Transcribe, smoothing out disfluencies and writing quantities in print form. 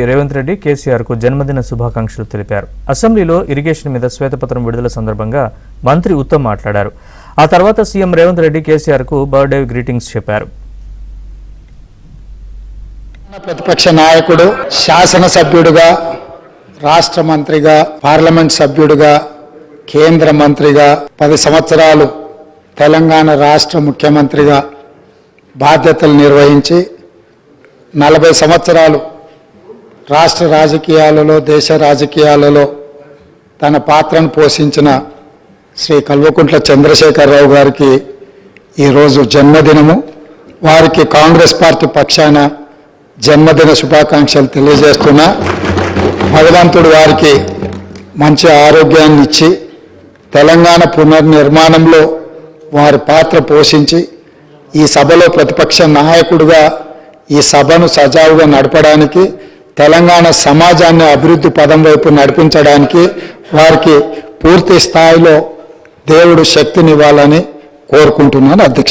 రేవంత్ రెడ్డి కేసీఆర్ కు జన్మదిన శుభాకాంక్షలు తెలిపారు. అసెంబ్లీలో ఇరిగేషన్ మీద శ్వేతపత్రం విడుదల సందర్భంగా మంత్రి ఉత్తమ్ మాట్లాడారు. ఆ తర్వాత సీఎం రేవంత్ రెడ్డి కేసీఆర్ కు బర్త్డే గ్రీటింగ్స్ చెప్పారు. ప్రతిపక్ష నాయకుడు, శాసనసభ్యుడిగా, రాష్ట్ర మంత్రిగా, పార్లమెంట్ సభ్యుడిగా, కేంద్ర మంత్రిగా 10 సంవత్సరాలు తెలంగాణ రాష్ట్ర ముఖ్యమంత్రిగా బాధ్యతలు నిర్వహించి 40 సంవత్సరాలు రాష్ట్ర రాజకీయాలలో, దేశ రాజకీయాలలో తన పాత్రను పోషించిన శ్రీ కల్వకుంట్ల చంద్రశేఖరరావు గారికి ఈరోజు జన్మదినము. వారికి కాంగ్రెస్ పార్టీ పక్షాన జన్మదిన శుభాకాంక్షలు తెలియజేస్తున్నా. భగవంతుడు వారికి మంచి ఆరోగ్యాన్ని ఇచ్చి తెలంగాణ పునర్నిర్మాణంలో వారి పాత్ర పోషించి ఈ సభలో ప్రతిపక్ష నాయకుడిగా ఈ సభను సజావుగా నడపడానికి, తెలంగాణ సమాజాన్ని అభివృద్ధి పదం వైపు నడిపించడానికి వారికి పూర్తి స్థాయిలో దేవుడు శక్తినివ్వాలని కోరుకుంటున్నాను. అధ్యక్ష.